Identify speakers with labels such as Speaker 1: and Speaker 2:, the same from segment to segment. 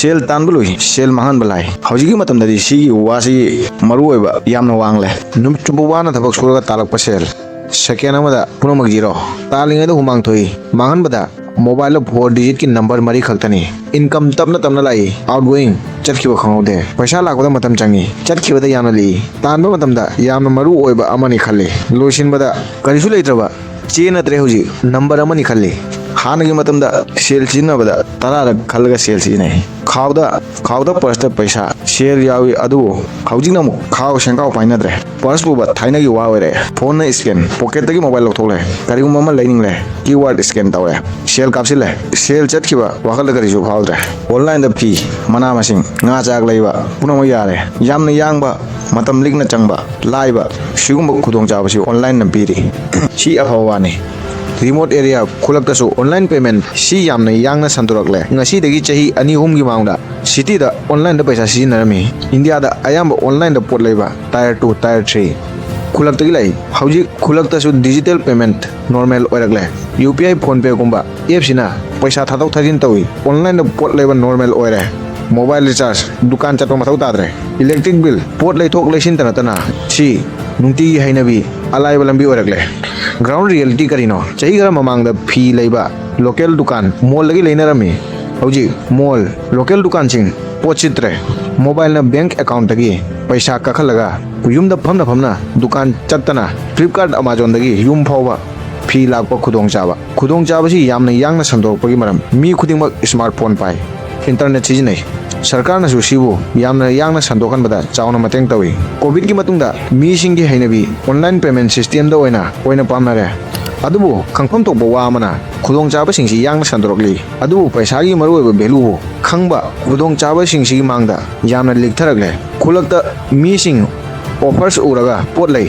Speaker 1: Sel tanbului, sel mahan balai. Hauji matam dari si wasi maru eba yam na wang le. Num chumbu wana thabak suraga talak pa sel. Second amada puno magjiro. Talinga da humang thoi. Mahan bada mobile of 4 digit की number मरी खलतनी income तबना लाई outgoing चटखिबा खंगौदे पैसा लाखबदा मतम चंगी चटखिबदा यामना ली तानबा मतमदा यामना मरु ओइबा अमनि खल्ले लोसिनबदा करिसु लेत्रबा चे नत्रे हुजी number अमनि खल्ले हानगी मतमदा cell सिनबदा तरारक खलगा cell सिनै खावदा पर्सता पैसा cell यावी अदु हौजिंग नमु खाव शंकाव पाइनद्रे पर्स बुबा थाइनगी वा ओरे फोन न स्कैन पॉकेट तगी मोबाइल लौथोले करिगुम ममा लाइनिंगले कीवर्ड स्कैन तवरे सेल कापसिले सेल चटखिबा वाखल करिसु फावद्रे ऑनलाइन द फी मना मसिंग nga चाक लैबा पुनम यारे यामना यांगबा मतम लिगना चंगबा लाइबा सिगुम खुदोंग चाबसि ऑनलाइन न पीरी सी अफवाने रिमोट एरिया खुलक्तसु ऑनलाइन पेमेंट सी यामना यांगना संतुरकले ngasi dagi chahi ani hum gi maungda city da online da paisa sijinarami india da ayam online da pot leiba tier 2 tier 3 खुलक्तगी लाई हौजी खुलक्तसु डिजिटल पेमेंट नॉर्मल ओइरगले UPI PhonePe गुंबा एप सिना पैसा थादौ थाजिन तौई ऑनलाइन द पोट लेबा नॉर्मल ओइरे मोबाइल रिचार्ज दुकान चटो मथौ ताद्रे इलेक्ट्रिक बिल पोट लेथोक लेसिन तना सी नुंती हैनबी अलाइबा लंबी ओइरगले ग्राउंड रियलिटी करिनो चही घर ममांग द फी लेबा लोकल दुकान मॉल लगी लेनरमी हौजी मॉल लोकल दुकान सिंग पोट चित्रे मोबाइल न बैंक अकाउंट तगी पैसा कखलगा यूम द फमना दुकान चतना फ्लिपकार्ट अमेजोन दगी यूम फावबा फी लाकपा खुदोंग चाबसी यामना यांगना संदोरपगी मरम मी खुदिंगमक स्मार्टफोन पाई इंटरनेट सिजिनै सरकार नसु सिबु यामना यांगना संदोकनबदा चावना मतेंग तवी कोविड की मतुंगदा मी सिंगी हैनबी ऑनलाइन पेमेंट सिस्टम द ओइना पामनारे अदुबु खंगफम तोबा वामना खुदोंग चाबसिंगसी यांगना संदोरकली अदुबु पैसागी मरुओइबा भेलु खंगबा खुदोंग चाबसिंगसी मांगदा यामना लिखथरगले खुलक्ता मी सिंग ऑफर्स उरगा पोट लै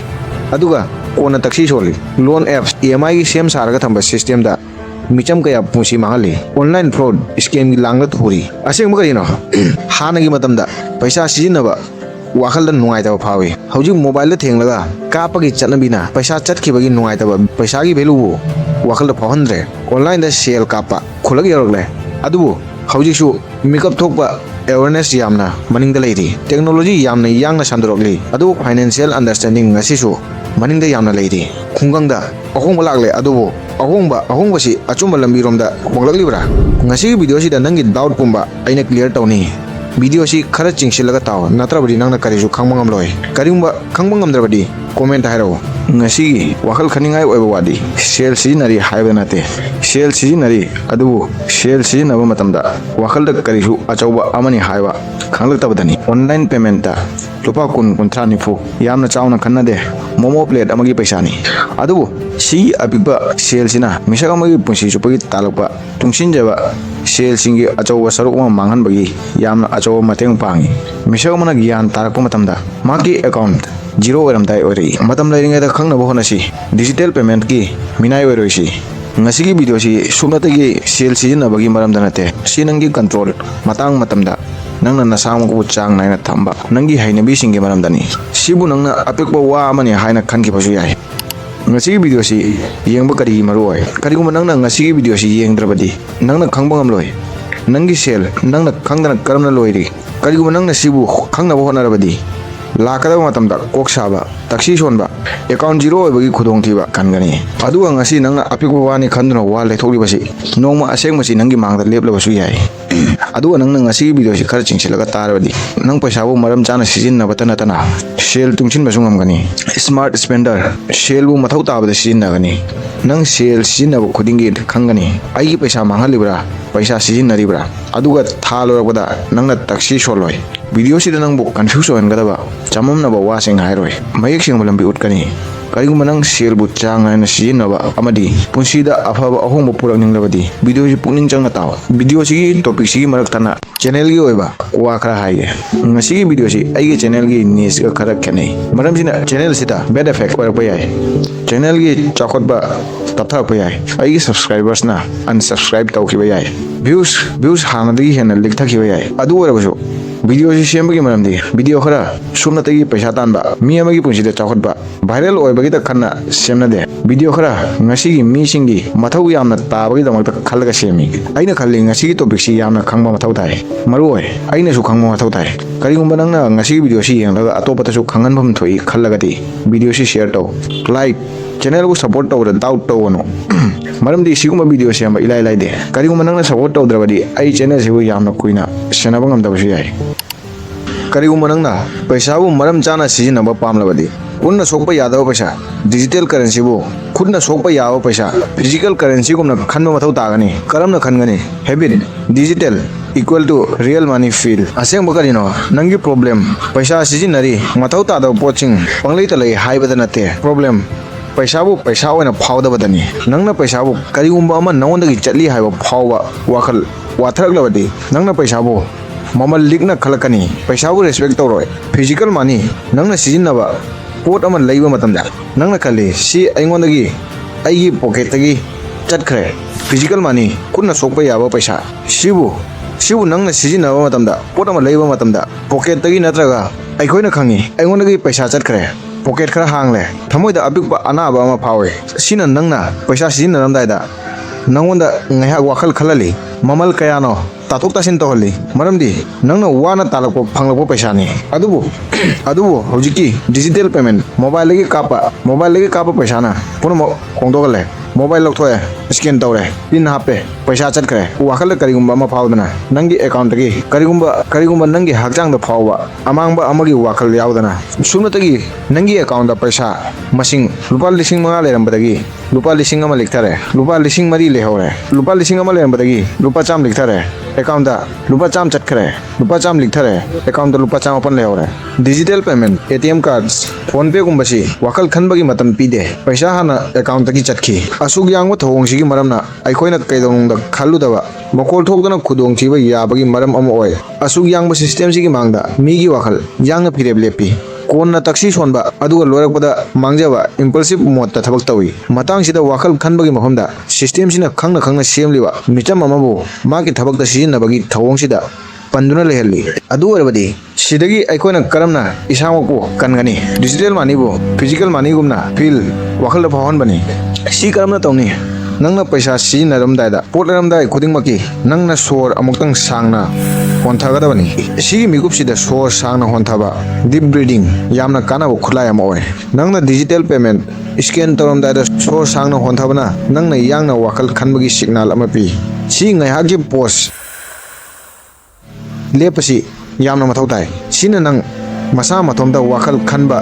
Speaker 1: अदुगा कोना टैक्सी सोली लोन एप्स ईएमआई की सेम सारगा थंबा सिस्टम दा मिचम कया पुसी मांगली ऑनलाइन फ्रॉड स्कैम की लांगत हुरी असेंग करिनो हानगी मतमदा पैसा सिजिनबा वाखल द नुंगाइतबा फावे हौजी मोबाइल थेंगलगा कापगी चटनबिना पैसा चटखिबगी नुंगाइतबा पैसा की वैल्यू वाखल द फाहनद्रे ऑनलाइन द सेल कापा खुलग यरगले अदुबु हौजीसु मेकअप थोकबा अवेयरनेस यामना मनिंग द लेरी टेक्नोलॉजी यामना यांगना संदरोगली अदु फाइनेंशियल अंडरस्टैंडिंग ngasisu मनिंग द यामना लेरी खुंगंगदा अहोंग लागले अदुबु अहोंगबसी अचुंब लंबी रोमदा होंगलगलिब्रा ngasi वीडियो सिदा नंगी डाउट पुंबा आइना क्लियर तौनी वीडियो सी खरा चिंगसिलगा ताव नत्रबडी नंगना करिजु खांगमंगम लोय करिंबा खांगमंगमद्रबडी comment हाइरो ngasi wakal khaningai oiba wadi shell sijinari haiba nate shell sijinari adubu shell sijinaba matamda wakal da karisu achauba amani haiba khanglaktabadani online payment da lupa kun kunthra nifu yamna chauna khannade momo plate amagi paisa ni adubu si abiba shell sina misaga magi punsi chupagi talakpa tungsinjaba shell singi achauba sarukma manghan bagi yamna achauba mateng pangi misaga mana gyan tarakpa matamda maki account zero ओरमताई ओरी मतम लेरिंगेदा खंगनबो होनसी digital payment की मिनाई ओरोसी ngasi video सी सुमतगी सेल सिजिनबगी मरम दनते सी नंगी कंट्रोल मतंग मतमदा नंगना नसाम को चांग नाइना थंबा नंगी हाइनबी सिंगे मरम दनी सिबु नंगना अपेक्बो वा मनि हाइना खनकी बसु याय ngasi वीडियो सी येंगबो करी मरोय करिगुम नंगना ngasi वीडियो सी येंगद्रबदी नंगना खंगबंगम लोय नंगी सेल नंगना खंगदना करमना लोयरी करिगुम नंगना सिबु खंगनबो होनरबदी लाकदब मतमदा कोक साबा टैक्सी सोनबा अकाउंट जीरो होबगी खुदोंग थीबा खनगनी अदुगा ngasi नंगना अपिकबो वानी खंदुना वा लेथोगलिबसी नोंगमा असेंगमसी नंगी मांगदा लेबलबसु याय अदुगा नंगना ngasi वीडियो सी खर चिंगसिलगा तारबदी नंग पैसाबो मरम चाना सिजिननबा तना सेल तुंगसिनबसु ngमगनी स्मार्ट स्पेंडर सेल बु मथौ ताबदा सिजिनगनी नंग सेल सिजिनबो खुदिंगी खंगनी आई पैसा मांगलिब्रा पैसा सिजिनरिब्रा अदुगा थालोरबदा नंगना टैक्सी सोलोय वीडियो सिदा नंगबो कंफ्यूज होनगदबा चममनबा वासिंग हाइरोय मयेक सिंग लंबी उठकनी करिगुम नंग सेल बु चांग नाइना सिजिनबा अमदी पुंसीदा अफबा अहोंबो पुरकनिंगलबदी वीडियो सि पुनिंग चंग ताव वीडियो सि टॉपिक सि मरकतना चैनल की ओइबा वा खरा हाइगे ngasi वीडियो सि आइगे चैनल की नीस का खरा खने मरम सिना चैनल सिता बैड इफेक्ट ओरपा याय चैनल की चौखटबा तथरपा याय आइगे सब्सक्राइबर्स ना अनसब्सक्राइब तौखिबा याय व्यूज हानदगी हेना लिखथखिबा याय अदु ओरबसु वीडियो सेम की मरमदी वीडियो खरा सुमनतगी पैसा तानबा मी अमगी पुंसिदा चाखटबा वायरल ओइबगी खन्ना सेमनदे वीडियो खरा ngasi मीसिंगी मथौ यामना ताबगी दमक खलगा सेमी आइना खल्ली ngasi टॉपिक यामना खंगबा मथौ ताई मरुओय आइना सु खंगबा मथौ ताई करिगुंबा नंगना ngasi वीडियो सी यंगलगा अतोपतसु खंगनफम थोई खल्लगदी वीडियो सी शेयर तौ लाइक चैनल को सपोर्ट तौर डाउट तौनो मरमदी सिगुंबा वीडियो सेम इलाइ लाइदे करिगुंबा नंगना सपोर्ट तौद्रबदी आई चैनल सिबु यामना कुइना सेनाबा ngam याय करिगुंबा नंगना पैसाबु मरम चाना सिजिनबा पामलबदी खुदना सोकपा यादव पैसा डिजिटल करेंसी बु खुदना सोकपा याव पैसा फिजिकल करेंसी गुमना खनबा मथौ तागनी करमना खनगनी habit digital equal to real money feel असेंबा करिनो नंगी प्रॉब्लम पैसा सिजिनरी मथौ तादव पोचिंग पंगलै तलै हाइबदा नते प्रॉब्लम पैसाबु पैसा ओइना फावदबदनी नंगना पैसाबु करिगुंबा अमा नवंदगी चटली हाइबा फावबा वाखल वाथरगलबदी नंगना पैसाबु ममल लिगना खलकनी पैसाबु रेस्पेक्ट तौरोय फिजिकल मनी नंगना सिजिनबा पोट अमा लैबा मतमदा नंगना खल्ली सी अइंगोंदगी अइगी पॉकेटगी चटखरे फिजिकल मनी खुदना सोकपा याबा पैसा सिबु नंगना सिजिनबा मतमदा पोट अमा लैबा मतमदा पॉकेटगी नत्रगा अइखोइना खंगी अइंगोंदगी पैसा चटखरे पॉकेट खरा हांगले थमोइदा अपिकपा अनाबा अमा फावे सिना नंगना पैसा सिजिनरमदाइदा नंगोंदा ngaiha wakal khalali mamal kayano tathok tasin tohli maramdi nangna wana talakpo phanglakpo paisa ni adubu hojiki digital payment mobile lagi kapa paisa na puno khongdogale mobile lokthoi scan tawre pin hape paisa chatkare wakal karigumba ma phawdana nangi account gi karigumba nangi hakjang da phawba amangba amagi wakal yaudana sumnatagi nangi account da paisa masing rupa 5,000 lerambadagi rupa 1,000 likthare rupa 3,000 lehore rupa 1,000 lerambadagi rupa 100 likthare account da rupa 100 chatkare rupa 100 likthare account da rupa 100 lehore digital payment ATM cards phone pay gumbasi wakal khanbagi matam pide paisa hana account tagi chatki asug yangwa thongsi gi maramna aikoina kaidongda khalludaba makol thokdana khudong thiba yabagi maram am oi asug yangba system sigi mangda migi wakal yangna phireb lepi cone तक्सी Sonba अदुगा लोरकपदा मांगजबा impulsive mode ता थबक तवी मतंग सिदा वाखल खनबगी मफमदा system सिना खंगना सेमलिबा Mitcham अमबो माकी थबक ता सिजिनबगी थवोंग सिदा पंदुना लेहल्ली अदु ओरबदी सिदगी अइकोना करमना इसामको कनगनी digital मानीबो physical मानीगुमना feel वाखल फहन बनी सी करमना तौनी नंगना पैसा सिजिनरमदाइदा पोटलरमदाइ खुदिंगमकी नंगना सोर अमुक्तंग सांगना होंथागदबनी सिगी मिगुपसिदा सोर सांगना होंथाबा डीप ब्रीदिंग यामना कानाबो खुलाय अमा ओय नंगना डिजिटल पेमेंट स्कैन तौरमदाइदा सोर सांगना होंथाबना नंगना यांगना वाखल खनबगी सिग्नल अमा पी सी ngaihaji पोस्ट लेपसी यामना मथौ ताई सिना नंग मसा मथोमदा वाखल खनबा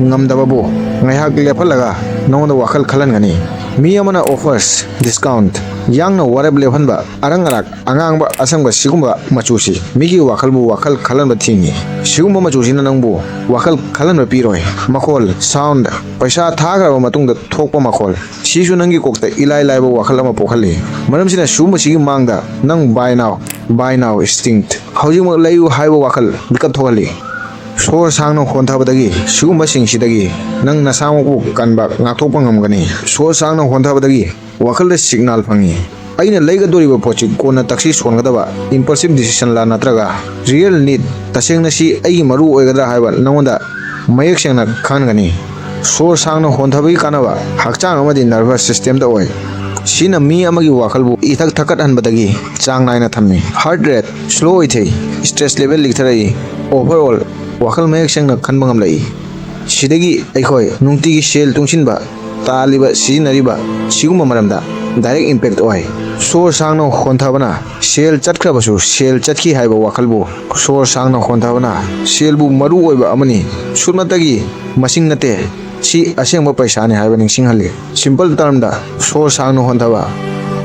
Speaker 1: ngamdababo ngaihak lepalaga nongda wakal khalangani mi amana offers discount yangna warab lephanba arangarak angangba asangba sigumba machusi migi wakal khalanba thingi sigumba machusi na nangbo wakal khalanba piroi makol sound paisa thagraba matungda thokpa makol sisu nangi kokta ilai laiba wakal ama pokhali maram sina suma sigi mangda nang buy now instinct hojima layu haiba wakal bikap thokali सोर सांगनो होंथाबदगी सिगुंबा सिंगसिदगी नंग नसामको कनबा ngathokpa ngamgani सोर सांगनो होंथाबदगी वाखल signal fungi अइना लैगदोरिबा पोचि कोना तक्सी सोनगदबा impulsive decision ला नत्रगा real need तसेंगना सी अइ मरु ओइगदरा हाइबा नंगोंदा मयक सेंगना खानगनी सोर सांगनो होंथाबगी कानबा हकचांग अमदि nervous system दा ओइ सिना मी अमगी वाखलबु इथक थकत हनबदगी चांग नायना थम्मी हार्ट रेट स्लो ओइथै स्ट्रेस लेवल लिखथराई ओवरऑल वाखल मयक सेंगना खनबंगम लई सिदगी अखोय नुंगतिगी सेल तुंगसिनबा तालिबा सिजिनरिबा सिगुम मरमदा डायरेक्ट इंपैक्ट ओय सोर सांगनो होंथाबना सेल चटख्रबसु सेल चटखी हाइबा वाखलबु सोर सांगनो होंथाबना सेलबु मरु ओइबा अमनी सुरमतगी मसिंग नते सी असेंबा पैसाने हाइबा निंगसिंगहले सिंपल टर्म दा सोर सांगनो होंथाबा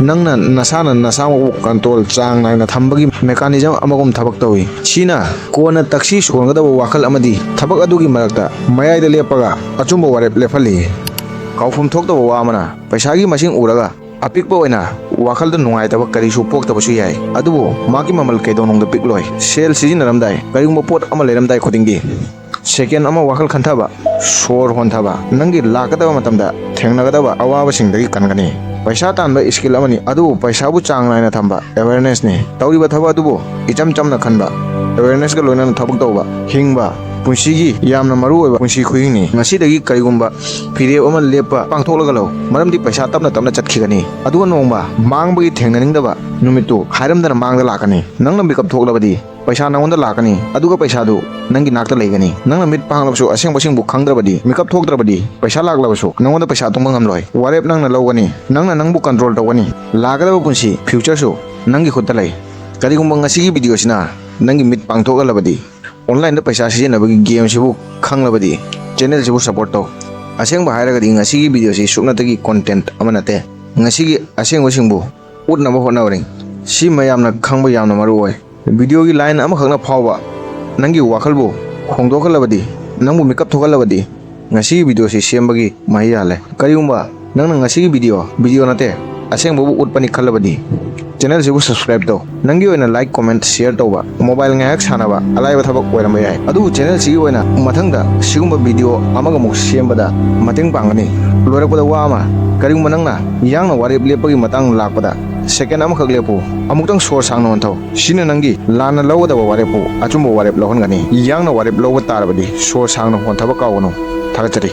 Speaker 1: नंगना नसाना नसामको कंट्रोल चांग नायना थंबगी मेकानिज्म अमगुम थबक तवी सीना कोना तक्सी सोंगदबा वाखल अमदी थबक अदुगी मरकता मयाइदा लेपगा अचुंबा वारेप लेफली काउफुम थोक्तबा वा अमना पैसागी मसिंग उरगा अपिकपा ओइना वाखलदा नुंगाइतबा करिसु पोक्तबसु याय अदुबो माकी ममल कैदोनोंदा पिकलोय सेल सिजिनरमदाय करिगुंबा पोट अमा लेरमदाय खुदिंगी सेकेंड अमा वाखल खंथाबा सोर होंथाबा नंगी लाकदबा मतमदा थेंगनगदबा अवाबसिंगदगी कनगनी पैसा तानब स्किल अमनि अदु पैसाबु चांग नायना थंबा अवेयरनेस ने तौरिबा थबक अदुबु इचम चमना खनबा अवेयरनेस का लोइना थबक तौबा हिंगबा पुंसीगी यामना मरु ओइबा पुंसी खुइंगनी ngasi करिगुम्बा फिरेब अमा लेपा पांथोलगलो मरमदि पैसा तपना तपना चटखिगनी अदु नोंबा मांगबगी थेंगननिंगदबा नुमितु हाइरमदना मांगदा लाकनी नंगना मेकअप थोकलबदी पैसा नंगोंदा लाकनी अदुगा पैसादु नंगी नाकता लेगनी नंगना मिट पांगलबसु असेंबसिंगबु खंगद्रबदी मेकअप थोकद्रबदी पैसा लागलबसु नंगोंदा पैसा तुंबा ngamloi वारेप नंगना लौगनी नंगना नंगबु कंट्रोल तौगनी लागदबा पुंसी फ्यूचरसु नंगी खुत्ता लै करिगुम्बा ngasi वीडियो सिना नंगी मिट पांथोकलबदी ऑनलाइन पैसा सिजनबगी गेम सिबु खंगलबदी चैनल सिबु सपोर्ट तौ असेंबा हायरगदी ngasi वीडियो सि सुकनातगी कंटेंट अमनते ngasi असेंबसिंगबु उतनबा होनावरिंग सि मयामना खंगबा यामना मरुओय वीडियो की लाइन अमखंगना फावबा नंगी वाखलबु होंदोखलबदी नंगबु मेकअप थोकलबदी ngasi वीडियो सि सेमबगी माहि याले करिगुम्बा नंगना ngasi वीडियो नते असेंबबु उतपनि खलबदी चैनल सिबु सब्सक्राइब तौ नंगी ओइना लाइक कमेंट शेयर तौबा mobile ngahak sanaba alaiba thabak oiramba yai adu channel si oina mathangda sigumba video amaga muk sembada mateng pangani loirakpada wa ama karigumba nangna yangna warep lepagi matang lakpada second ama khak lepu amuktang sor sangna onthau sina nangi lana lawada warepu achumbo warep lohongani yangna warep lowa tarabadi sor sangna honthaba kawano thagachari